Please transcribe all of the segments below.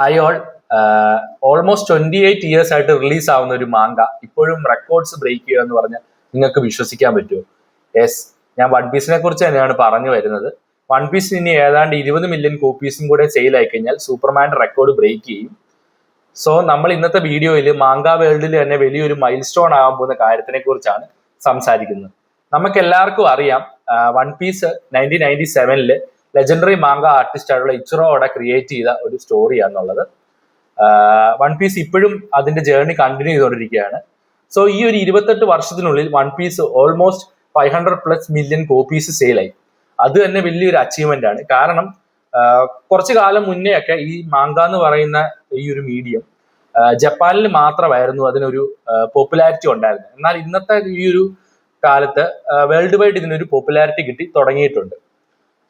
Hi all. Almost 28 years ആയിട്ട് release ആവുന്ന ഒരു മാങ്ക ഇപ്പോഴും റെക്കോർഡ്സ് ബ്രേക്ക് ചെയ്യുക എന്ന് പറഞ്ഞാൽ നിങ്ങൾക്ക് വിശ്വസിക്കാൻ പറ്റുമോ? യെസ്, ഞാൻ വൺ പീസിനെ കുറിച്ച് തന്നെയാണ് പറഞ്ഞു വരുന്നത്. വൺ പീസ് ഇനി ഏതാണ്ട് 20 മില്യൺ കോപ്പീസും കൂടെ സെയിൽ ആയി കഴിഞ്ഞാൽ സൂപ്പർമാൻ്റെ റെക്കോർഡ് ബ്രേക്ക് ചെയ്യും. സോ നമ്മൾ ഇന്നത്തെ വീഡിയോയിൽ മാങ്ക വേൾഡിൽ തന്നെ വലിയൊരു മൈൽ സ്റ്റോൺ ആകാൻ പോകുന്ന കാര്യത്തിനെ കുറിച്ചാണ് സംസാരിക്കുന്നത്. നമുക്ക് എല്ലാവർക്കും അറിയാം, One Piece 1997 legendary manga artist ആയിട്ടുള്ള ഇച്ചിറോ ഓഡ ക്രിയേറ്റ് ചെയ്ത ഒരു സ്റ്റോറിയാണെന്നുള്ളത്. വൺ പീസ് ഇപ്പോഴും അതിന്റെ ജേർണി കണ്ടിന്യൂ ചെയ്തുകൊണ്ടിരിക്കുകയാണ്. സോ ഈ ഒരു 28 വർഷത്തിനുള്ളിൽ One Piece almost 500+ million copies സെയിലായി. അത് തന്നെ വലിയൊരു അച്ചീവ്മെന്റ് ആണ്. കാരണം കുറച്ചു കാലം മുന്നേ ഒക്കെ ഈ മാങ്ക എന്ന് പറയുന്ന ഈ ഒരു മീഡിയം ജപ്പാനിൽ മാത്രമായിരുന്നു അതിനൊരു പോപ്പുലാരിറ്റി ഉണ്ടായിരുന്നത്. എന്നാൽ ഇന്നത്തെ ഈ ഒരു കാലത്ത് വേൾഡ് വൈഡ് ഇതിനൊരു പോപ്പുലാരിറ്റി കിട്ടി തുടങ്ങിയിട്ടുണ്ട്.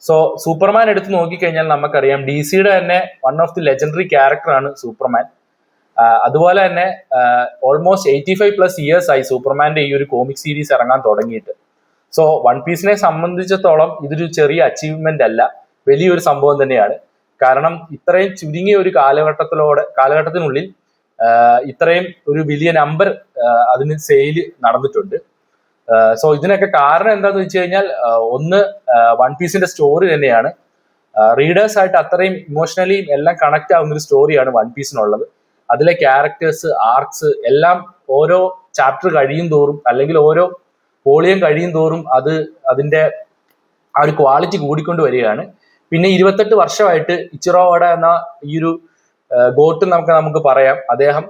സോ സൂപ്പർമാൻ എടുത്ത് നോക്കിക്കഴിഞ്ഞാൽ നമുക്കറിയാം, ഡി സിയുടെ തന്നെ വൺ ഓഫ് ദി ലെജൻഡറി ക്യാരക്ടറാണ് സൂപ്പർമാൻ. അതുപോലെ തന്നെ ഓൾമോസ്റ്റ് 85+ ഇയേഴ്സ് ആയി സൂപ്പർമാന്റെ ഈ ഒരു കോമിക് സീരീസ് ഇറങ്ങാൻ തുടങ്ങിയിട്ട്. സോ വൺ പീസിനെ സംബന്ധിച്ചിടത്തോളം ഇതൊരു ചെറിയ അച്ചീവ്മെന്റ് അല്ല, വലിയൊരു സംഭവം തന്നെയാണ്. കാരണം ഇത്രയും ചുരുങ്ങിയ ഒരു കാലഘട്ടത്തിനുള്ളിൽ ഇത്രയും ഒരു വലിയ നമ്പർ അതിന് സെയിൽ നടന്നിട്ടുണ്ട്. സോ ഇതിനൊക്കെ കാരണം എന്താന്ന് വെച്ച് കഴിഞ്ഞാൽ, ഒന്ന് വൺ പീസിന്റെ സ്റ്റോറി തന്നെയാണ്. റീഡേഴ്സ് ആയിട്ട് അത്രയും ഇമോഷണലിയും എല്ലാം കണക്ട് ആവുന്ന ഒരു സ്റ്റോറിയാണ് വൺ പീസിനുള്ളത്. അതിലെ ക്യാരക്ടേഴ്സ്, ആർക്സ് എല്ലാം ഓരോ ചാപ്റ്റർ കഴിയും തോറും അല്ലെങ്കിൽ ഓരോ വോളിയം കഴിയും തോറും അതിന്റെ ആ ഒരു ക്വാളിറ്റി കൂടിക്കൊണ്ട് വരികയാണ്. പിന്നെ 28 വർഷമായിട്ട് ഇച്ചിറോ ഓഡ എന്ന ഈ ഒരു ഗോട്ട് നമുക്ക് പറയാം. അദ്ദേഹം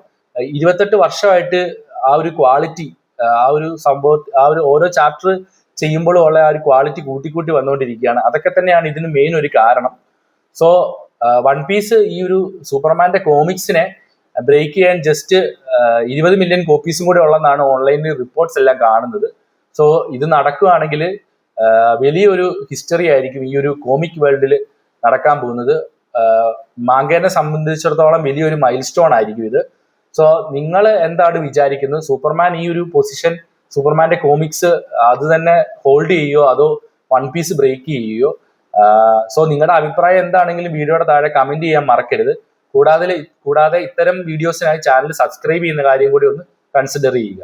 28 വർഷമായിട്ട് ആ ഒരു ക്വാളിറ്റി, ആ ഒരു ആ ഒരു ഓരോ ചാപ്റ്റർ ചെയ്യുമ്പോഴും ഉള്ള ആ ഒരു ക്വാളിറ്റി കൂട്ടിക്കൂട്ടി വന്നുകൊണ്ടിരിക്കുകയാണ്. അതൊക്കെ തന്നെയാണ് ഇതിന് മെയിൻ ഒരു കാരണം. സോ വൺ പീസ് ഈ ഒരു സൂപ്പർമാന്റെ കോമിക്സിനെ ബ്രേക്ക് ചെയ്യാൻ ജസ്റ്റ് 20 മില്യൺ കോപ്പീസും കൂടെ ഉള്ളതെന്നാണ് ഓൺലൈനിൽ റിപ്പോർട്ട്സ് എല്ലാം കാണുന്നത്. സോ ഇത് നടക്കുകയാണെങ്കിൽ വലിയൊരു ഹിസ്റ്ററി ആയിരിക്കും ഈ ഒരു കോമിക് വേൾഡിൽ നടക്കാൻ പോകുന്നത്. മാങ്കേനെ സംബന്ധിച്ചിടത്തോളം വലിയൊരു മൈൽ സ്റ്റോൺ ആയിരിക്കും ഇത്. സോ നിങ്ങൾ എന്താണ് വിചാരിക്കുന്നത്? സൂപ്പർമാൻ ഈ ഒരു പൊസിഷൻ, സൂപ്പർമാന്റെ കോമിക്സ് അത് തന്നെ ഹോൾഡ് ചെയ്യുകയോ അതോ വൺ പീസ് ബ്രേക്ക് ചെയ്യുകയോ? സോ നിങ്ങളുടെ അഭിപ്രായം എന്താണെങ്കിലും വീഡിയോയുടെ താഴെ കമന്റ് ചെയ്യാൻ മറക്കരുത്. കൂടാതെ ഇത്തരം വീഡിയോസിനായി ചാനൽ സബ്സ്ക്രൈബ് ചെയ്യുന്ന കാര്യം കൂടി ഒന്ന് കൺസിഡർ ചെയ്യുക.